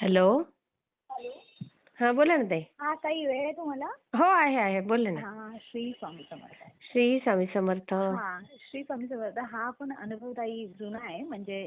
Hello. Hello. हा, बोला ना ताई. हा, काही वेळ आहे तुम्हाला? हो, आहे आहे, बोला ना. हा, श्री स्वामी समर्थ. श्री स्वामी समर्थ. हा, श्री स्वामी समर्थ. हा पण अनुभव ताई जुना आहे, म्हणजे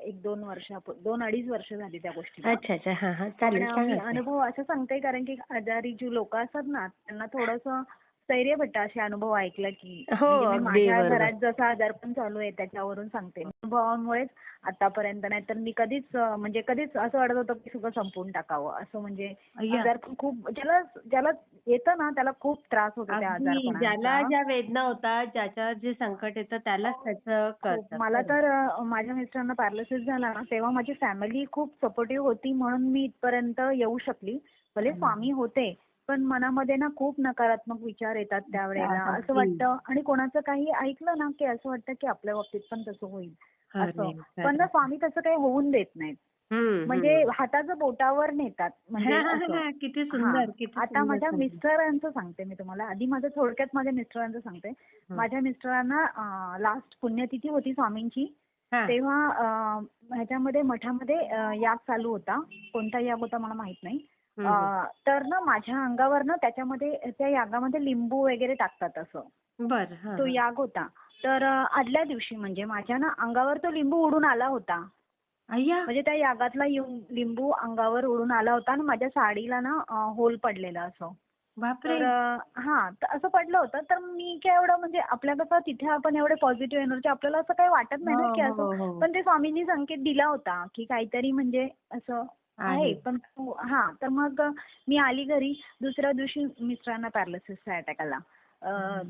1-2 वर्ष, 2-2.5 वर्ष झाली त्या गोष्टीला. अच्छा अच्छा, हा हा, पण चालेल, मी सांगा ताई. अनुभव असं सांगते कारण की आजारी जी लोक असतात ना, त्यांना थोडंसं स्थैर्य भेटतं असे अनुभव ऐकलं की. हो, म्हणजे मी अगदी माझ्या बरोबर. घरात जसं आजारपण चालू आहे त्याच्यावरून सांगते. अनुभवामुळेच आतापर्यंत, नाही तर मी कधीच म्हणजे कधीच असं वाटत होतं की सगळं संपवून टाकावं. असं म्हणजे अय्या, आजारपण खूप, ज्याला ज्याला येतं ना त्याला खूप त्रास होतो त्या अगदी ज्याला आजारपणाचा. ज्या वेदना होतात, ज्याच्यावर जे संकट येतं त्यालाच त्याचं खूप. कळतं. मला खरं. तर माझ्या मिस्टरांना पॅरालिसिस झाला ना, तेव्हा माझी फॅमिली खूप सपोर्टिव्ह होती म्हणून मी इथपर्यंत येऊ शकली. भले स्वामी होते, पण मनामध्ये ना खूप नकारात्मक विचार येतात त्यावेळेला. असं अगदी वाटतं, आणि कोणाचं काही ऐकलं ना की असं वाटतं की आपल्या बाबतीत पण तसं होईल असं. खरे पण ना खरे. स्वामी तसं काही होऊन देत नाहीत. म्हणजे हम्म. हाताचं बोटावर नेतात, हा म्हणजे हा असं. हा, किती हां. सुंदर, किती आता सुंदर माझ्या सांगितलं. मिस्टरांचं सांगते मी तुम्हाला. आधी माझं थोडक्यात माझ्या मिस्टरांचं सांगते. हं. माझ्या मिस्टरांना लास्ट पुण्यतिथी होती स्वामींची. हा. तेव्हा ह्याच्यामध्ये मठामध्ये याग चालू होता. कोणता याग होता मला माहित नाही. हम्म. तर ना माझ्या अंगावर ना त्याच्यामध्ये, त्या यागामध्ये लिंबू वगैरे टाकतात असं. बर. हा तो हा. याग होता. तर आदल्या दिवशी म्हणजे माझ्या ना अंगावर तो लिंबू उडून आला होता. अय्या. म्हणजे त्या यागातला लिंबू अंगावर उडून आला होता आणि माझ्या साडीला ना होल पडलेलं असं. बापरे. तर हां, तर असं पडलं होतं. तर मी काय एवढं, म्हणजे आपल्या कसं तिथे आपण एवढे पॉझिटिव्ह एनर्जी, आपल्याला असं काही वाटत नाही हो ना की हो असं. हो. पण ते स्वामींनी संकेत दिला होता की काहीतरी म्हणजे असं आहे. आहे. पण हां, तर मग मी आली घरी. दुसऱ्या दिवशी मिस्टरांना पॅरालिसिसचा अटॅक आला.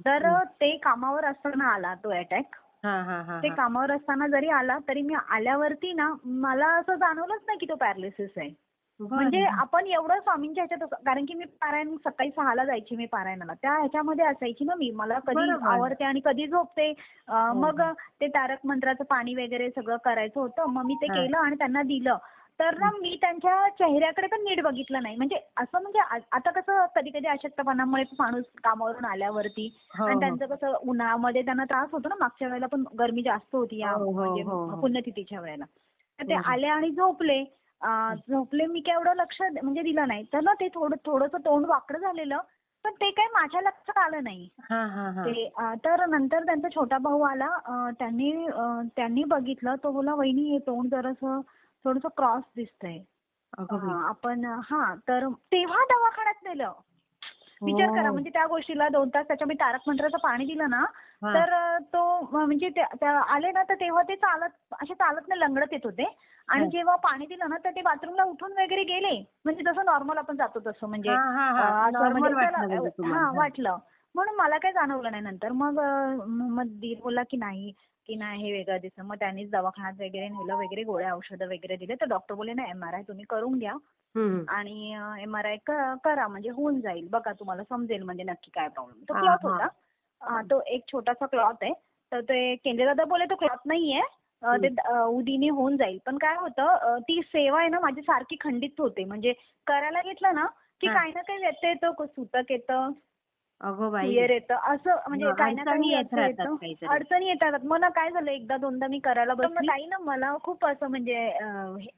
तर ते कामावर असताना आला तो अटॅक. हा हा हा ते हा. कामावर असताना जरी आला तरी मी आल्यावरती ना मला असं जाणवलंच नाही की तो पॅरालिसिस आहे. म्हणजे बरं. आपण एवढं स्वामींच्या ह्याच्यात कारण की मी पारायण सकाळी 6ला जायची मी पारायणाला. त्या ह्याच्यामध्ये असायची ना मी. मला कधी बरोबर. आवडते आणि कधी झोपते. हो, मग हो. ते तारक मंत्राचं पाणी वगैरे सगळं करायचं होतं. मग मी ते हां. केलं आणि त्यांना दिलं. तर ना मी त्यांच्या चेहऱ्याकडे पण नीट बघितलं नाही. म्हणजे असं, म्हणजे आता कसं कधी-कधी अशक्तपणामुळे माणूस कामावरून आल्यावरती, हो, आणि हो. त्यांचं कसं उन्हामध्ये त्यांना त्रास होतो ना, मागच्या वेळेला पण गरमी जास्त होती हो, या हो, म्हणजे हो, हो. पुण्यतिथीच्या वेळेला. तर ते हं, आले आणि झोपले. हं. झोपले, मी काय एवढं लक्ष म्हणजे दिलं नाही. तर ना ते थोडंसं तोंड वाकडं झालेलं, पण ते काही माझ्या लक्षात आलं नाही. हां, हां, हां. ते तर नंतर त्यांचा छोटा भाऊ आला. त्यांनी बघितलं. तो बोलला, "वहिनी, हे तोंड जरासं थोडंसं क्रॉस दिसतंय." अगं बाई! आपण हां, तर तेव्हा दवाखान्यात नेलं. विचार करा, हो. म्हणजे त्या गोष्टीला 2 तास त्याच्या मी तारक मंत्राचं पाणी दिलं ना, हां. तर तो म्हणजे त्या आले ना, तर तेव्हा ते असे चालत नाही, लंगडत येत होते. आणि हां. जेव्हा पाणी दिलं ना, तर ते बाथरूमला उठून वगैरे गेले. म्हणजे जसं नॉर्मल आपण जातो तसं, म्हणजे हां, हां, हां. असं म्हणजे नॉर्मल चला वाटलं म्हणजे हां, तुम्हाला. हां. वाटलं. म्हणून मला काही जाणवलं नाही नंतर. मग मग दीर बोलला की नाही हे वेगळं दिसतं. मग त्यांनीच दवाखान्यात वगैरे नेलं वगैरे, गोळ्या औषधं वगैरे दिले. तर डॉक्टर बोलले, "नाही, एम-आर-आय तुम्ही करून घ्या हं. आणि एम-आर-आय करा, म्हणजे होऊन जाईल. बघा, तुम्हाला समजेल म्हणजे नक्की काय प्रॉब्लेम." तो हां, क्लॉट हां. होता. हां. तो एक छोटासा क्लॉट आहे. तर ते केंद्रे दादा बोलले, "तो क्लॉट नाहीये. हं. ते उदीने होऊन जाईल." पण काय होतं, ती सेवा आहे ना माझी सारखी खंडित होते. म्हणजे करायला घेतलं ना की हां. काही ना काही व्यत्यय येतो, सुतक येतं, अगं बाई! क्लिअर येतं, असं म्हणजे हां, काही ना अडचणी काही येत असं राहतात येतं. काहीतरी. अडचणी येतात. मग ना काय झालं, एकदा दोनदा मी करायला बसली. मग ताई ना मला खूप असं म्हणजे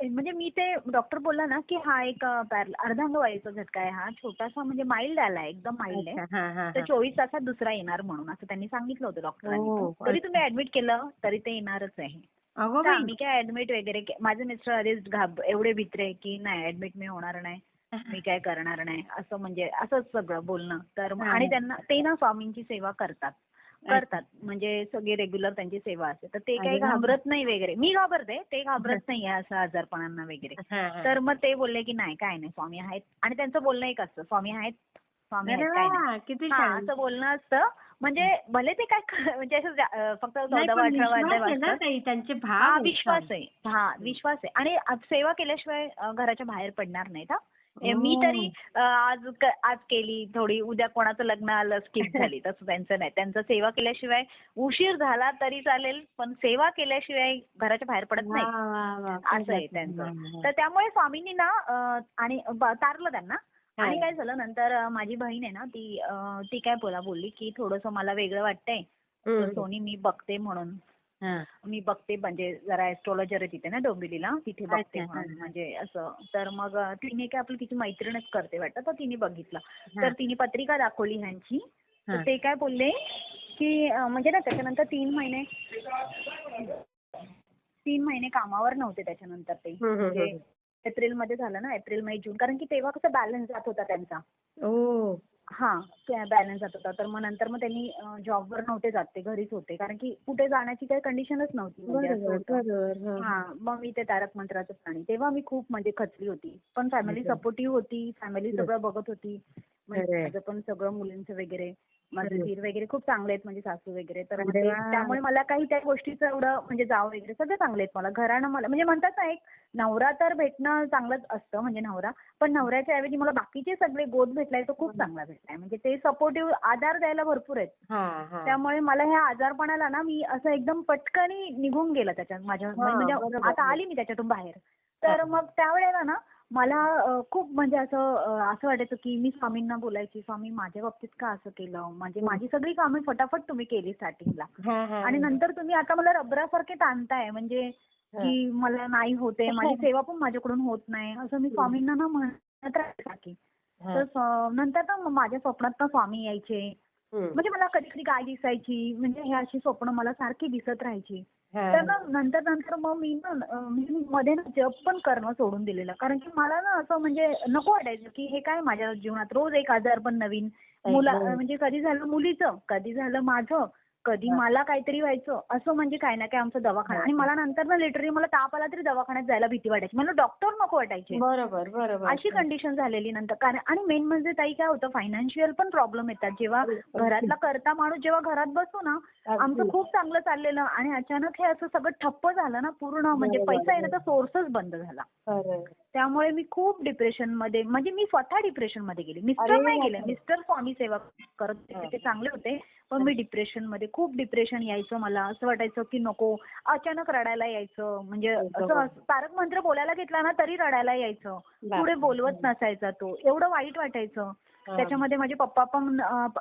म्हणजे मी ते डॉक्टर बोलला ना की हा एक अर्धांगवायूचा झटका आहे, हा छोटासा म्हणजे माइल्ड आलाय, एकदम माइल्ड आहे. अच्छा. हां, हां, तर हां. 24 तासात दुसरा येणार म्हणून असं त्यांनी सांगितलं होतं डॉक्टरांनी पण. ओह! जरी तुम्ही अच्छा. ऍडमिट केलं तरी ते येणारच आहे. अगं तर बाई! आम्ही काय ऍडमिट वगैरे माझे मिस्टर आधीच एवढे भित्रे की नाही, ऍडमिट मी होणार नाही. मी काय करणार नाही, असं म्हणजे असंच सगळं बोलणं. तर हां, आणि हां. त्यांना ते ना स्वामींची सेवा करतात. अच्छा. म्हणजे सगळे रेग्युलर त्यांची सेवा असते. तर ते काही अरे वाह! घाबरत नाही वगैरे. मी घाबरते, ते घाबरत नाही आहे असं आजारपणांना वगैरे. हां, हां. तर मग ते बोलले की नाही, काय नाही, स्वामी आहेत. आणि त्यांचं बोलणं एक असतं, स्वामी आहेत, स्वामी आहेत, अरे काय नाही. वाह! किती हां, छान. असं बोलणं असतं. म्हणजे भले ते काय म्हणजे असं फक्त नाही, 14वा पण 18वा अध्याय विश्वास आहे ना वाचतात. ताई, त्यांचे भाव हां, आहेत विश्वास छान. आहे. हां, हं. विश्वास आहे. आणि सेवा केल्याशिवाय घराच्या बाहेर पडणार नाहीत हां. मी तरी ओह! आज केली थोडी, उद्या कोणाचं लग्न आलं, स्किप झाली. तसं त्यांचं नाही. त्यांचं सेवा केल्याशिवाय उशीर झाला तरी चालेल, पण सेवा केल्याशिवाय घराच्या बाहेर पडत नाहीत. वाह, वाह, वाह! असं आहे खरंच. त्यांचं. हां, हां. तर त्यामुळे स्वामींनी ना आणि तारलं त्यांना. आणि हां. काय झालं नंतर, माझी बहीण आहे ना, ती काय बोलली की थोडंसं मला वेगळं वाटतंय, तर हं, हं. सोनी मी बघते म्हणून. हां. मी बघते म्हणजे जरा ऍस्ट्रॉलॉजर आहे तिथे ना डोंबिवलीला, तिथे बघते अच्छा. हां, म्हणून म्हणजे असं. तर मग तिने काय आपली तिची मैत्रीणच करते वाटतं, तर तिने बघितलं. तर हां, तिने पत्रिका दाखवली ह्यांची. तर हां. ते काय बोलले की म्हणजे ना त्याच्यानंतर 3 महिने कामावर नव्हते त्याच्यानंतर ते. हं, हं, हं, म्हणजे हं. एप्रिलमध्ये झालं ना, एप्रिल, मे, जून. कारण की तेव्हा कसं बॅलन्स जात होता त्यांचा. ओह! हां, बॅलन्स जात होता. तर मग नंतर मग त्यांनी जॉबवर नव्हते जात ते, घरीच होते. कारण की कुठे जाण्याची काही कंडिशनच नव्हती म्हणजे असं बरोबर, होतं. बरोबर. हां, हां. हां, मग मी ते तारक मंत्राचं पाणी तेव्हा मी खूप म्हणजे खचली होती. पण फॅमिली बरं. सपोर्टिव्ह होती, फॅमिली हं. सगळं बघत होती. म्हणजे खरं आहे. माझं पण सगळं मुलींचं वगैरे. माझे हं. दीर वगैरे खूप चांगले आहेत म्हणजे सासू वगैरे. तर मग अरे ते वाह! त्यामुळे मला काही त्या गोष्टीचं एवढं म्हणजे जाव वगैरे सगळे चांगले आहेत मला. घराणं मला म्हणजे म्हणतात ना एक नवरा तर भेटणं चांगलंच असतं म्हणजे नवरा. पण नवऱ्याच्या ऐवजी मला बाकीचे सगळे गोत भेटलाय तो खूप हं. चांगला भेटलाय. म्हणजे ते सपोर्टिव्ह आधार द्यायला भरपूर आहेत. हां, हां. त्यामुळे मला ह्या आजारपणाला ना मी असं एकदम पटकनी निघून गेलं त्याच्यात माझ्या म्हणजे हां, बरोबर. आता हो. आली मी त्याच्यातून बाहेर. तर हां. मग त्यावेळेला ना मला खूप म्हणजे असं असं वाटायचं की मी स्वामींना बोलायची, "स्वामी माझ्या बाबतीत का असं केलं? म्हणजे हं. माझी सगळी कामं फटाफट तुम्ही केली स्टार्टिंगला हां, हां, आणि हां. नंतर तुम्ही आता मला रबरासारखे ताणताय म्हणजे हां. की मला नाही होते, माझी सेवा पण माझ्याकडून होत नाही." असं मी हं. स्वामींना ना म्हणत राहायचे सारखी. हां. तर नंतर ना मग माझ्या स्वप्नात ना स्वामी यायचे. हं. म्हणजे मला कधी-कधी गाय दिसायची. म्हणजे हे अशी स्वप्न मला सारखी दिसत राहायची. हां, तर हां. ना नंतर मग मी ना म्हणजे मी मध्ये ना जप पण करणं सोडून दिलेलं. कारण की मला ना असं म्हणजे नको वाटायचं की हे काय माझ्या जीवनात रोज एक आजारपण नवीन. आई गं! म्हणजे कधी झालं मुलीचं, कधी झालं माझं, कधी हां, मला काहीतरी व्हायचं. असं म्हणजे काही ना काही आमचा दवाखाना हां, आणि हां. मला नंतर ना लिटरली मला ताप आला तरी दवाखान्यात जायला भीती वाटायची. मला डॉक्टर नको वाटायचे. बरोबर, बरोबर. अशी हं. कंडिशन झालेली नंतर. कारण आणि मेन म्हणजे ताई काय होतं फायनान्शियल पण प्रॉब्लेम येतात. जेव्हा अगदी, घरातला करता माणूस जेव्हा घरात बसतो ना, आमचं अगदी. खूप चांगलं चाललेलं आणि अचानक हे असं सगळं ठप्प झालं ना पूर्ण म्हणजे बरोबर, पैसा बरोबर. येण्याचा सोर्सच बंद झाला. खरं आहे. त्यामुळे मी खूप डिप्रेशनमध्ये म्हणजे मी स्वतः डिप्रेशनमध्ये गेले. मिस्टर अरे नाही गेले. बापरे! मिस्टर स्वामी सेवा करत होते. हां, ते चांगले होते. पण हां. मी डिप्रेशनमध्ये खूप डिप्रेशन यायचं मला. असं वाटायचं की नको. अचानक रडायला यायचं. म्हणजे आई असं गं! तारक मंत्र बोलायला घेतला ना तरी रडायला यायचं. पुढे बापरे! बोलवत हं. नसायचा तो. एवढं वाईट वाटायचं. हां. त्याच्यामध्ये माझे पप्पा पण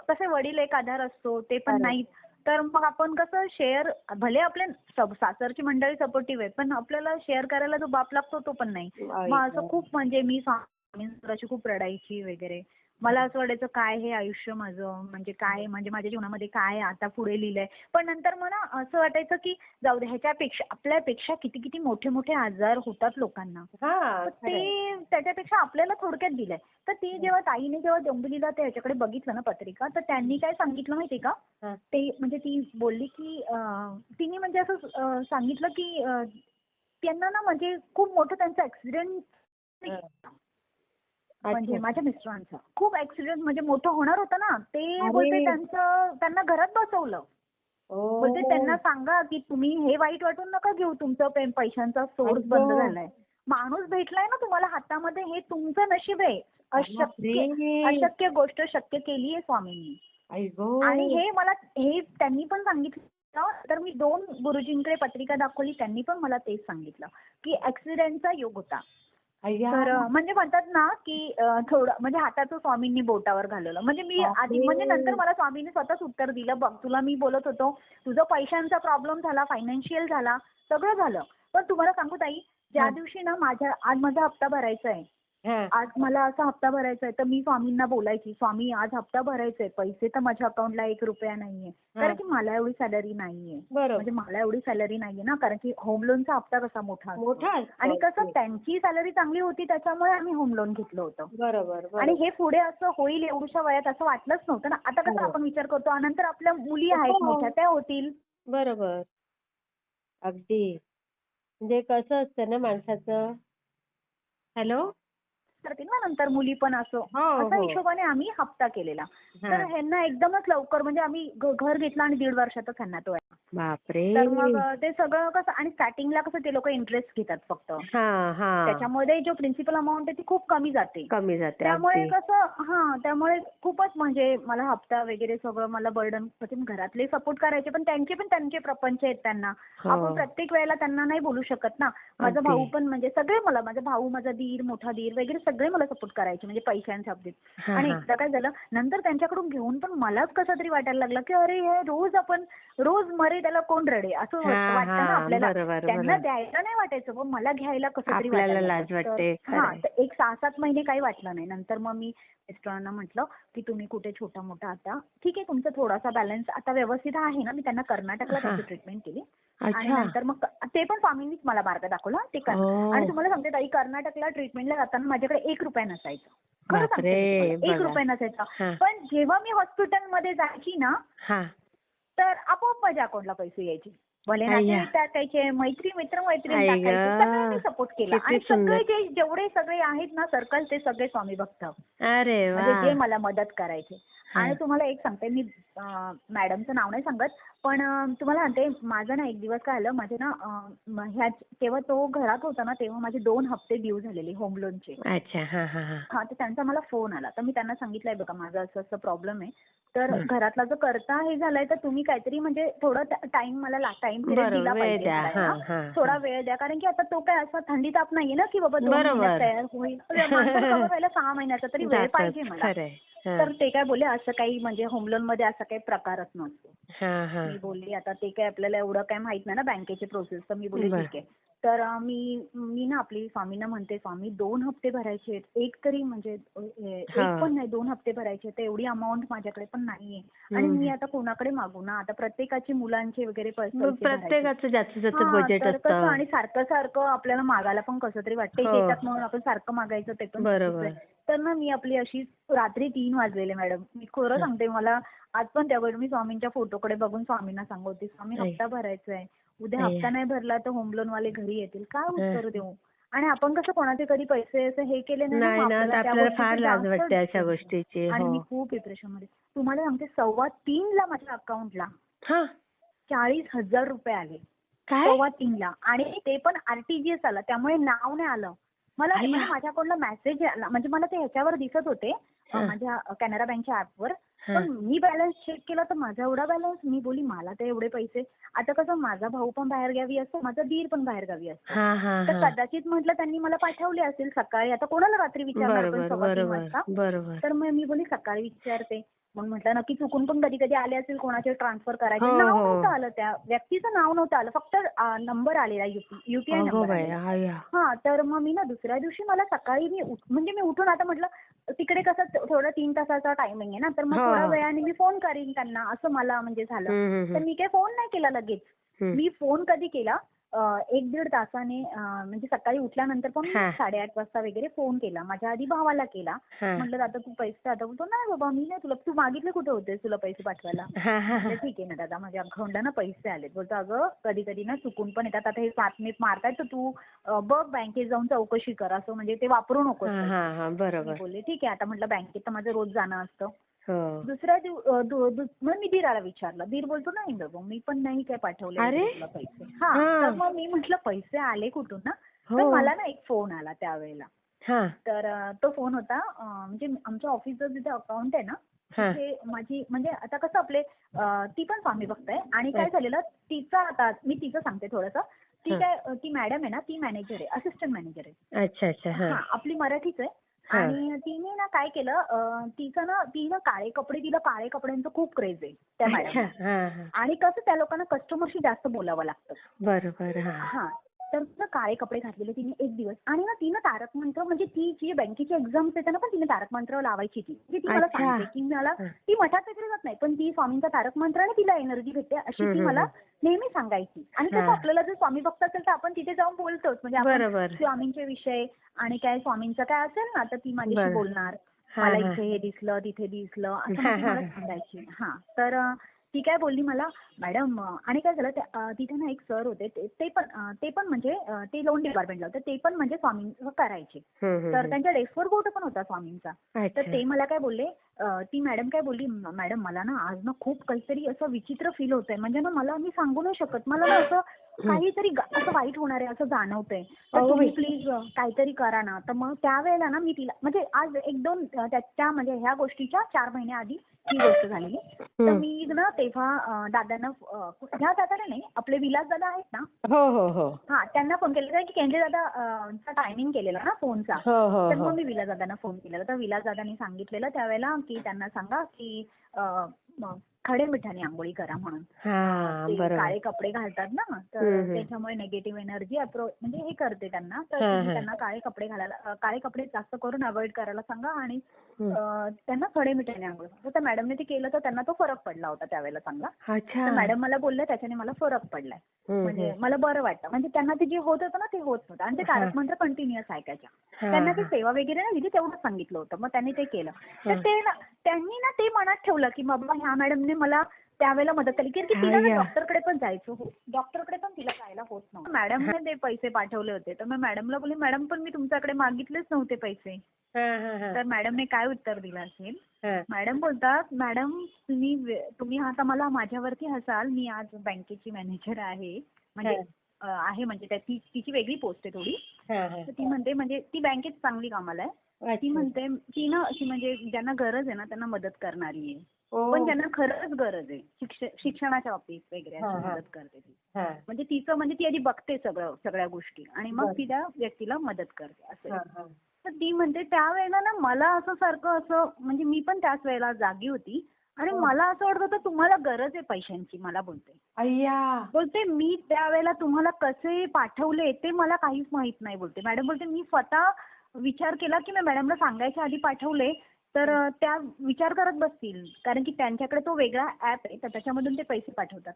कसे वडील एक आधार असतो. ते पण खरं आहे. नाहीत. तर मग आपण कसं शेअर भले आपले सासरची मंडळी सपोर्टिव्ह आहे. पण आपल्याला शेअर करायला जो बाप लागतो तो पण नाही. आई मग असं गं! खूप म्हणजे मी स्वामींची खूप रडायची वगैरे. मला असं वाटायचं काय हे आयुष्य माझं म्हणजे काय म्हणजे माझ्या जीवनामध्ये काय आता पुढे लिहिलंय. पण नंतर मला असं वाटायचं की जाऊ दे ह्याच्यापेक्षा आपल्यापेक्षा किती मोठे आजार होतात लोकांना. हां, तर खरं आहे. ते त्याच्यापेक्षा आपल्याला थोडक्यात दिलंय. तर ती हं. जेव्हा ताईने जेव्हा डोंबिवलीला ते ह्याच्याकडे बघितलं ना पत्रिका, तर त्यांनी काय सांगितलं माहितीये का? हां, ते म्हणजे ती बोलली की तिने म्हणजे असं सांगितलं की त्यांना ना म्हणजे खूप मोठं त्यांचा ॲक्सिडेंट हां. म्हणजे अच्छा. माझ्या मिस्टरांचा. खूप ॲक्सिडेंट म्हणजे मोठं होणार होतं ना, ते बोलते अरे! त्यांना घरात बसवलं. बोलते ओह! त्यांना सांगा की तुम्ही हे वाईट वाटून नका घेऊ तुमचं पैशांचा आई सोर्स बंद गं! झालाय. माणूस भेटलाय ना तुम्हाला हातामध्ये हे तुमचं नशीब आहे. बापरे! अशक्य गोष्ट शक्य केली आहे स्वामींनी. आई आणि गं! हे त्यांनी पण सांगितलं. तर मी 2 गुरुजींकडे पत्रिका दाखवली. त्यांनी पण मला तेच सांगितलं, की ॲक्सिडेंटचा योग होता. अय्या! तर म्हणजे म्हणतात ना, की थोडं म्हणजे हाताचं स्वामींनी बोटावर घालवलं. म्हणजे मी आधी बापरे! म्हणजे नंतर मला स्वामींनी स्वतःच उत्तर दिलं, "बघ तुला मी बोलत होतो, तुझं पैशांचा प्रॉब्लेम झाला, फायनान्शियल झाला, सगळं झालं. पण तुम्हाला सांगू ताई, ज्या हां, दिवशी ना आज माझा हप्ता भरायचा आहे. हां, आज मला असा हप्ता भरायचा आहे, तर मी स्वामींना बोलायची, "स्वामी आज हप्ता भरायचा आहे. पैसे तर माझ्या अकाउंटला ₹1 नाहीये." कारण हां. की मला एवढी सॅलरी नाहीये. म्हणजे बरोबर. मला एवढी सॅलरी नाहीये ना, कारण की होम लोनचा हप्ता कसा मोठा असतो. मोठा असतो. आणि कसं अगदी. त्यांची सॅलरी चांगली होती त्याच्यामुळे आम्ही होम लोन घेतलं होतं. बरोबर, आणि बरोबर. हे पुढे असं होईल एवढ्या वयात असं वाटलंच नव्हतं ना. आता कसं खरं. आपण विचार करतो नंतर आपल्या मुली आहेत मोठ्या हो, त्या होतील. बरोबर. अगदी. म्हणजे कसं असतं ना माणसाचं हॅलो? करतील ना नंतर मुली पण असं. हो, असा हो. हिशोबाने आम्ही हप्ता केलेला. तर हां. ह्यांना एकदमच लवकर म्हणजे आम्ही घर घेतलं आणि 1.5 वर्षातच ह्यांना तो बापरे! तर मग ते सगळं कसं आणि स्टार्टिंगला कसं ते लोकं इंटरेस्ट घेतात फक्त. हां, हां. त्याच्यामध्ये जो प्रिन्सिपल अमाउंट आहे ती खूप कमी जाते. कमी जाते त्यामुळे अगदी. कसं त्यामुळे खूपच म्हणजे मला हप्ता वगैरे सगळं मला बर्डन म्हणजे घरातले सपोर्ट करायचे पण त्यांचे प्रपंच आहेत त्यांना. आपण हो. प्रत्येक वेळेला त्यांना नाही बोलू शकत ना. माझा अगदी. भाऊ पण म्हणजे सगळे माझा भाऊ, माझा दीर, मोठा दीर वगैरे सगळे मला सपोर्ट करायचे म्हणजे पैशांच्या बाबतीत. हां, आणि हां. एकदा काय झालं नंतर त्यांच्याकडून घेऊन पण मलाच कसं तरी वाटायला लागलं, की अरे हे रोज अरे त्याला कोण रडे असं वाटतं ना आपल्याला. त्यांना द्यायला नाही वाटायचं पण मला घ्यायला कसं तरी आपल्याला लाज वाटायचं. वाटते. हा तर एक 6-7 महिने काही वाटलं नाही. नंतर मग मी मिस्टरांना म्हटलं की तुम्ही कुठे छोटा मोठा आता ठीक आहे तुमचा थोडासा बॅलन्स आता व्यवस्थित आहे ना. मी त्यांना कर्नाटकला त्याची ट्रीटमेंट केली आणि नंतर मग ते पण स्वामींनीच मला मार्ग दाखवला ते आणि तुम्हाला सांगते ताई कर्नाटकला ट्रीटमेंटला जाताना माझ्याकडे ₹1 नसायचा. खरं सांगते ₹1 नसायचा. पण जेव्हा मी हॉस्पिटलमध्ये जायची ना तर आपोआप माझ्या अकाउंटला पैसे यायचे. भले नातेवाईक टाकायचे, मित्र-मैत्रीण टाकायचे, सगळ्यांनी सपोर्ट केला आणि सगळे जेवढे सगळे आहेत ना सर्कल ते सगळे स्वामी भक्त. म्हणजे जे मला मदत करायचे. आणि तुम्हाला एक सांगते मी मॅडमचं नाव नाही सांगत पण तुम्हाला सांगते माझं ना एक दिवस काय आलं माझे ना तेव्हा तो घरात होता ना तेव्हा माझे 2 हप्ते ड्यू झालेले होम लोनचे. हा तर त्यांचा मला फोन आला तर मी त्यांना सांगितलंय बघा माझं असं असं प्रॉब्लेम आहे तर घरातला जो करता हे झालाय तर तुम्ही काहीतरी म्हणजे थोडं टाइम मला टाइम पिरियड दिला पाहिजे. थोडा वेळ द्या कारण की आता तो काय असा थंडी ताप नाहीये ना की बाबा 2 महिन्यात तयार होईल. माणसं कव्हर व्हायला 6 महिन्याचा तरी वेळ पाहिजे मला. तर ते काय बोलले असं काही म्हणजे होम लोन मध्ये असा काही प्रकारच नसतो. मी बोलली आता ते काय आपल्याला एवढं काय माहित नाही ना बँकेची प्रोसेस तर मी बोलले ठीक आहे. तर मी ना आपली स्वामींना म्हणते स्वामी 2 हप्ते भरायचे एक तरी म्हणजे एक पण नाही 2 हप्ते भरायचे तर एवढी अमाऊंट माझ्याकडे पण नाहीये आणि मी आता कोणाकडे मागू ना आता प्रत्येकाची मुलांचे वगैरे प्रत्येकाचं ज्याचं बजेट असतं आणि सारखं आपल्याला मागायला पण कसं तरी वाटतं येतात म्हणून आपण सारखं मागायचं ते पण तर ना मी आपली अशी रात्री 3 वाजलेले मॅडम मी खरं सांगते मला आज पण त्यावेळी मी स्वामींच्या फोटोकडे बघून स्वामींना सांगते स्वामी हप्ता भरायचा आहे उद्या हप्ता नाही भरला तर होम लोन वाले घरी येतील काय उत्तर देऊ आणि आपण कसं कोणाचे कधी पैसे असं हे केले नाही ना आपल्याला फार लाज वाटते अशा गोष्टीची. आणि मी खूप डिप्रेशन मध्ये तुम्हाला सांगते 2:15 माझ्या अकाउंटला 40,000 रुपये आले 2:15 आणि ते पण आरटीजीएस आला त्यामुळे नाव नाही आलं मला माझ्या अकाउंटला मेसेज आला म्हणजे मला ते ह्याच्यावर दिसत होते माझ्या कॅनरा बँकच्या ऍपवर पण मी बॅलन्स चेक केला तर माझा एवढा बॅलन्स मी बोली मला तर एवढे पैसे आता कसं माझा भाऊ पण बाहेरगावी असतो माझा दीर पण बाहेरगावी असतो तर कदाचित म्हटलं त्यांनी मला पाठवले असेल सकाळी आता कोणाला रात्री विचारणार तर मग मी बोली सकाळी विचारते मग म्हटलं नक्की चुकून पण कधी कधी आले असेल कोणाचे ट्रान्सफर करायचे नाव नव्हतं आलं त्या व्यक्तीचं नाव नव्हतं आलं फक्त नंबर आलेला युपीआय नंबर तर मग मी ना दुसऱ्या दिवशी मला सकाळी मी उठून आता म्हटलं तिकडे कसं थोडं 3 तासाचा टायमिंग आहे ना तर मग थोड्या वेळाने मी फोन करीन त्यांना असं मला म्हणजे झालं तर मी काही फोन नाही केला लगेच मी फोन कधी केला 1-1.5 तासाने म्हणजे सकाळी उठल्यानंतर पण 8:30 वाजता वगैरे फोन केला माझ्या आधी भावाला केला म्हटलं दादा तू पैसे आता बोलतो नाही बाबा मी नाही तुला तू मागितले कुठे होते तुला पैसे पाठवायला ठीक आहे ना दादा माझ्या अकाउंटला ना पैसे आलेत बोलतो अगं कधी कधी ना चुकून पण येतात आता हे बातमीत मारतायत तर तू बघ बँकेत जाऊन चौकशी कर असं म्हणजे ते वापरू नको मी बोलले ठीक आहे आता म्हटलं बँकेत तर माझं रोज जाणं असतं दुसऱ्या मग मी दीराला विचारलं दीर बोलतो नाही बाबा मी पण नाही काय पाठवले तुला पैसे तर मग मी म्हटलं पैसे आले कुठून ना तर मला ना एक फोन आला त्यावेळेला तर तो फोन होता म्हणजे आमच्या ऑफिसचं जिथे अकाउंट आहे ना तिथे माझी म्हणजे आता कसं आपले ती पण स्वामी भक्त आहे आणि काय झालेलं तिचा आता मी तिचं सांगते थोडंसं ती मॅडम आहे ना ती मॅनेजर आहे असिस्टंट मॅनेजर आहे आपली मराठीच आहे आणि तिने ना काय केलं ती ना काळे कपडे तिला काळे कपड्यांचं खूप क्रेज आहे त्या मॅडम आणि कसं त्या लोकांना कस्टमरशी जास्त बोलावं लागतं तर काळे कपडे घातलेले तिने एक दिवस आणि ना तिनं तारक मंत्र म्हणजे ती जी बँकेची एक्झाम्स येते ना पण तिने तारक मंत्र लावायची ती मला सांगते की मला ती मठात वगैरे जात नाही पण ती स्वामींचा तारक मंत्राने तिला एनर्जी भेटते अशी ती मला नेहमी सांगायची आणि कसं आपल्याला जर स्वामी भक्त असेल तर आपण तिथे जाऊन बोलतोच म्हणजे आपण स्वामींचे विषय आणि काय स्वामींचं काय असेल ना तर ती माझ्याशी बोलणार मला इथे हे दिसलं तिथे दिसलं असं मला सांगायची तर ती काय बोलली मला मॅडम आणि काय झालं तिथे ना एक सर होते ते पण म्हणजे ते लोन डिपार्टमेंटला होते ते पण म्हणजे स्वामींचं करायचे तर त्यांच्या डेस्कवर फोटो पण होता स्वामींचा तर ते मला काय बोलले ती मॅडम काय बोलली मॅडम मला ना आज ना खूप काहीतरी असं विचित्र फील होतंय म्हणजे ना मला मी सांगू नाही शकत मला ना असं काहीतरी असं वाईट होणार आहे असं जाणवतंय तर तुम्ही प्लीज काहीतरी करा ना तर मग त्यावेळेला ना मी तिला म्हणजे आज 1-2 त्या म्हणजे ह्या गोष्टीच्या 4 महिन्याआधी ही गोष्ट झालेली तर मी ना तेव्हा दादांना ह्या दादाला नाही आपले विलास दादा आहेत ना त्यांना फोन केलेला की केंद्रे दादा टायमिंग केलेला ना फोनचा तर मग मी विलास दादांना फोन केलेला तर विलास दादांनी सांगितलेलं त्यावेळेला की त्यांना सांगा की खडे मिठाने आंघोळी करा म्हणून. हा ते बरोबर. काळे कपडे घालतात ना, तर त्याच्यामुळे निगेटिव्ह एनर्जी म्हणजे हे करते त्यांना. तर तुम्ही त्यांना काळे कपडे घालायला, काळे कपडे जास्त करून अवॉइड करायला सांगा आणि त्यांना खडे मिठाने आंघोळ. तर त्या मॅडमने ते केलं तर त्यांना तो फरक पडला होता त्यावेळेला चांगला. अच्छा. तर मॅडम मला बोलल्या त्याच्याने मला फरक पडलाय. म्हणजे मला बरं वाटतं. म्हणजे त्यांना ते जे होत होतं ना ते होत नव्हतं आणि ते तारक मंत्र कंटिन्युअस ऐकायच्या. त्यांना ती सेवा वगैरे नाही दिली, तेवढंच सांगितलं होतं. मग त्यांनी ते केलं. तर ते ना त्यांनी ना ते मनात ठेवलं की बाबा ह्या मॅडमने मला त्यावेळेला मदत केली. कारण की तिला ना डॉक्टरकडे पण जायचं डॉक्टरकडे पण तिला जायला होत नव्हतं. मॅडमने ते पैसे पाठवले होते. तर मग मॅडमला बोलले, मॅडम पण मी तुमच्याकडे मागितलेच नव्हते पैसे. तर मॅडमने काय उत्तर दिलं असेल, मॅडम बोलतात, मॅडम तुम्ही आता मला माझ्यावरती हसाल, मी आज बँकेची मॅनेजर आहे. म्हणजे आहे म्हणजे तिची वेगळी पोस्ट आहे थोडी. तर ती म्हणते म्हणजे ती बँकेत चांगली कामाला आहे. ती म्हणते की ना अशी म्हणजे ज्यांना गरज आहे ना त्यांना मदत करणारी आहे. पण ज्यांना खरंच गरज आहे शिक्षणाच्या बाबतीत वगैरे अशी मदत करते ती. म्हणजे तिचं म्हणजे ती आधी बघते सगळ्या गोष्टी आणि मग ती त्या व्यक्तीला मदत करते असं. तर ती म्हणते त्यावेळेला ना मला असं सारखं असं म्हणजे मी पण त्याच वेळेला जागी होती आणि मला असं वाटत होतं तुम्हाला गरज आहे पैशांची. मला बोलते मी त्यावेळेला तुम्हाला कसे पाठवले ते मला काहीच माहित नाही. बोलते मॅडम बोलते मी स्वतः विचार केला की मी मॅडमला सांगायच्या आधी पाठवले तर त्या विचार करत बसतील. कारण की त्यांच्याकडे तो वेगळा ऍप आहे तर त्याच्यामधून ते पैसे पाठवतात.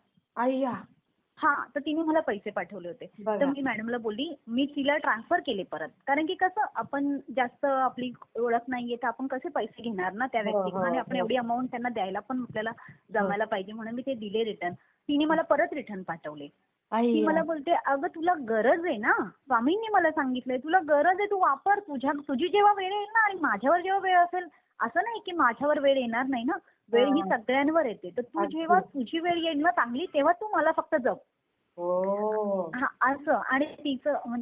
हा तर तिने मला पैसे पाठवले होते. तर मी मॅडमला बोलली मी तिला ट्रान्सफर केले परत. कारण की कसं आपण जास्त आपली ओळख नाहीये तर आपण कसे पैसे घेणार ना त्या व्यक्तीकडून आणि आपण एवढी अमाऊंट त्यांना द्यायला पण आपल्याला जमायला पाहिजे म्हणून मी ते दिले रिटर्न. तिने मला परत रिटर्न पाठवले. ती मला बोलते अगं तुला गरज आहे ना, स्वामींनी मला सांगितलंय तुला गरज आहे तू वापर. तुझी जेव्हा वेळ येईल ना आणि माझ्यावर जेव्हा वेळ असेल, असं नाही की माझ्यावर वेळ येणार नाही ना, वेळ ही सगळ्यांवर येते. तर तू जेव्हा तुझी वेळ येईल ना चांगली तेव्हा तू मला फक्त जप. हा असं. आणि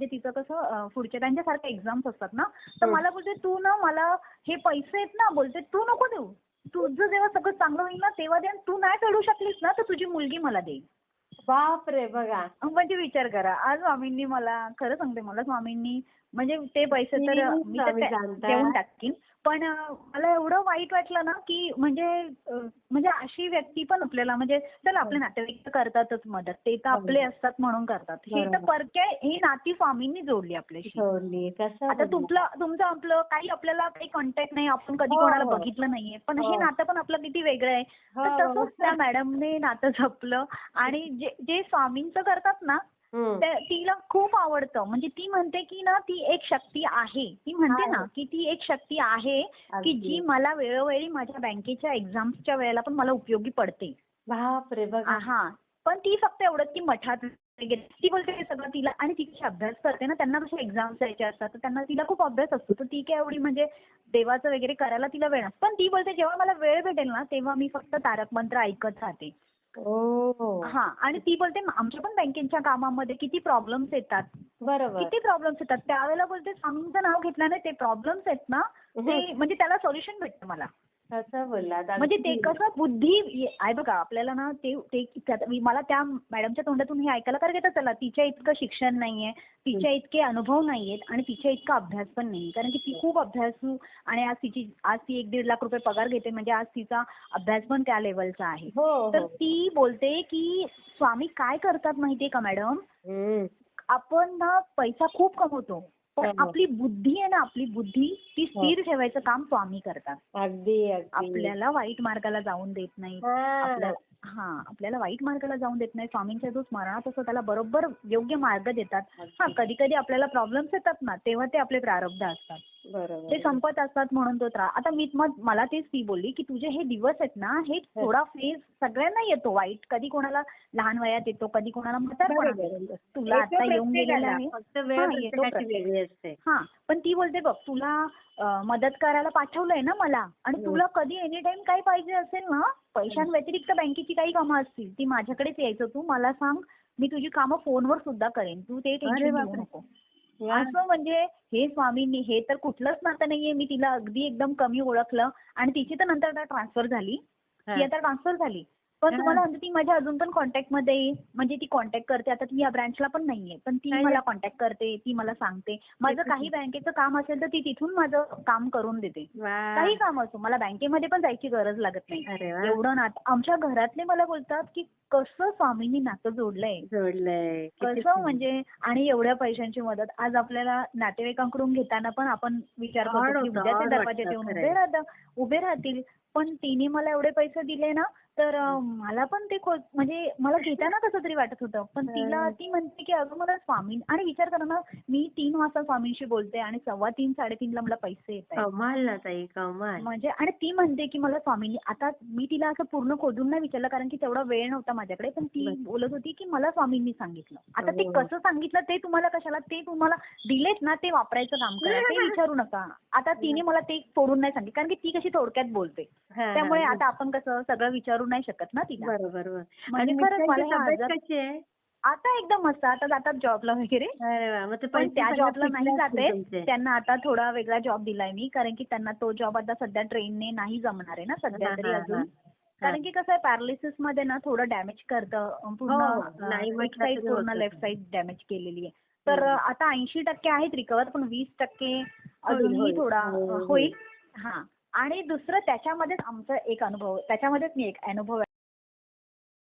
तिचं कसं पुढच्या त्यांच्यासारख्या एक्झाम्स असतात ना, तर मला बोलते तू ना मला हे पैसे आहेत ना बोलते तू नको देऊ. तुझं जेव्हा सगळं चांगलं होईल ना तेव्हा दे. तू नाही फेडू शकलीस ना तर तुझी मुलगी मला देईल. बापरे बघा. म्हणजे विचार करा आज स्वामींनी मला खरं सांगते मला स्वामींनी म्हणजे ते पैसे तर मी तर देऊन टाकीन. पण मला एवढं वाईट वाटलं ना की म्हणजे अशी व्यक्ती पण आपल्याला म्हणजे चला आपले नातेवाईक करतातच मदत. ते तर आपले असतात म्हणून करतात. हे तर परक्या ही नाती स्वामींनी जोडली आपल्याशी. आता तुमचं आपलं काही आपल्याला काही कॉन्टॅक्ट नाही. आपण कधी कोणाला बघितलं नाहीये. पण हे नातं पण आपलं किती वेगळं आहे. तर तसंच त्या मॅडमने नातं जपलं आणि जे स्वामींचं करतात ना तिला खूप आवडतं. म्हणजे ती म्हणते की ना ती एक शक्ती आहे. ती म्हणते ना की ती एक शक्ती आहे की जी मला वेळोवेळी माझ्या बँकेच्या एक्झाम्सच्या वेळेला पण मला उपयोगी पडते. बापरे बघा. हा पण ती फक्त एवढंच की मठात ती बोलते हे सगळं तिला आणि ती अभ्यास करते ना त्यांना कसे एक्झाम्स द्यायचे असतात तर त्यांना तिला खूप अभ्यास असतो. तर ती काय एवढी म्हणजे देवाचं वगैरे करायला तिला वेळ नसतो. पण ती बोलते जेव्हा मला वेळ भेटेल ना तेव्हा मी फक्त तारक मंत्र ऐकत राहते. हा आणि ती बोलते आमच्या पण बँकेच्या कामामध्ये किती प्रॉब्लेम्स येतात. किती प्रॉब्लेम्स येतात त्यावेळेला बोलते स्वामींचं नाव घेतलं नाही ते प्रॉब्लेम्स आहेत ना ते म्हणजे त्याला सोल्युशन भेटतं मला. म्हणजे ते कसं बुद्धी आहे बघा आपल्याला ना ते मला त्या मॅडमच्या तोंडातून हे ऐकायला कारण की चला तिच्या इतकं शिक्षण नाहीये, तिच्या इतके अनुभव नाहीयेत आणि तिच्या इतका अभ्यास पण नाही. कारण की ती खूप अभ्यासू आणि आज ती 1-1.5 लाख रुपये पगार घेते. म्हणजे आज तिचा अभ्यास पण त्या लेवलचा आहे. तर ती बोलते की स्वामी काय करतात माहितीये का मॅडम, आपण ना पैसा खूप कमवतो पण आपली बुद्धी आहे ना आपली बुद्धी ती स्थिर ठेवायचं काम स्वामी करतात. आपल्याला वाईट मार्गाला जाऊन देत नाही. आपल्याला वाईट मार्गाला जाऊन देत नाही. स्वामींच्या जो स्मरणात असतो त्याला बरोबर योग्य मार्ग देतात. हा कधी कधी आपल्याला प्रॉब्लेम्स येतात ना तेव्हा ते आपले प्रारब्ध असतात. ते संपत असतात म्हणून तो त्रास. आता मला तेच ती बोलली की तुझे हे दिवस आहेत ना हे थोडा फेज सगळ्यांना येतो वाईट. कधी कोणाला लहान वयात येतो कधी कोणाला म्हातारपणात येतो. तुला आता येऊन गेलेला आहे. हा पण ती बोलते बघ तुला मदत करायला पाठवलंय ना मला आणि तुला कधी एनी टाइम काही पाहिजे असेल ना पैशांव्यतिरिक्त बँकेची काही कामं असतील ती माझ्याकडेच यायचं. तू मला सांग मी तुझी कामं फोनवर सुद्धा करेन. तू ते टेन्शन घेऊ नको. असं म्हणजे हे स्वामींनी हे तर कुठलंच नातं नाहीये. मी तिला अगदी एकदम कमी ओळखलं आणि तिची तर नंतर ट्रान्सफर झाली. ती आता ट्रान्सफर झाली पण हा. तुम्हाला म्हणते ती माझ्या अजून पण कॉन्टॅक्टमध्ये आहे. म्हणजे ती कॉन्टॅक्ट करते. आता ती या ब्रँचला पण नाहीये. पण ती नाही, मला नाही. कॉन्टॅक्ट करते. ती मला सांगते. माझं काही बँकेचं काम असेल तर ती तिथून माझं काम करून देते. वा. काही काम असो. मला बँकेमध्ये पण जायची गरज लागत नाही. अरे वा. एवढं नातं आमच्या घरातले मला बोलतात की कसं स्वामींनी नातं जोडलंय. जोडलंय. किती कसं सुंदर. म्हणजे आणि एवढ्या पैशांची मदत आज आपल्याला नातेवाईकांकडून घेताना पण आपण विचार ऑड करतो की होतं, उद्या ते ऑड दरवाजात वाटतं येऊन खरंय. उभे राहतील. पण तिने मला एवढे पैसे दिले ना तर मला पण ते म्हणजे मला घेताना कसं तरी वाटत होतं. पण ती म्हणते की अगं मला स्वामी आणि विचार करा ना मी 3 वाजता स्वामींशी बोलते आणि 3:15 3:30ला मला पैसे येत आहेत. कमाल ना ताई, कमाल. म्हणजे आणि ती म्हणते की मला स्वामींनी आता मी तिला असं पूर्ण खोदून नाही विचारलं कारण की तेवढा वेळ नव्हता माझ्याकडे. पण ती बोलत होती की मला स्वामींनी सांगितलं. आता ते हो. कसं सांगितलं ते तुम्हाला कशाला ते तुम्हाला दिलेत ना ते वापरायचं काम करा. ते विचारू नका. आता तिने मला ते तोडून नाही सांगितलं कारण की ती कशी थोडक्यात बोलते. हा, त्यामुळे हा. आता आपण कसं सगळं विचारू नाही शकत ना तिला. बरोबर. म्हणजे आणि खरंच मला मिस्टरांची हे तब्येत आजार कशी आहे? आता एकदम मस्त. आता जातात जॉबला वगैरे. अरे वा. मग ते पण पैसे त्या सगळे जॉबला फिटले नाही असतील जाते. तुमचे. त्यांना आता थोडा वेगळा जॉब दिलाय मी कारण की त्यांना तो जॉब आता सध्या ट्रेनने नाही जमणार आहे ना सध्या हा, तरी हा, अजून. हा. कारण की कसं आहे पॅरालिसिस मध्ये ना थोडं डॅमेज करतं. हो, पूर्ण हो. नाही एक म्हटलं साईड तरी पूर्ण होतं. लेफ्ट साईड डॅमेज केलेली आहे. तर आता 80% आहेत रिकव्हर पण 20% होईल, अजूनही होईल. थोडा हो, हो. होईल. हां. आणि दुसरं त्याच्यामध्येच आमचा एक अनुभव त्याच्यामध्येच मी एक अनुभव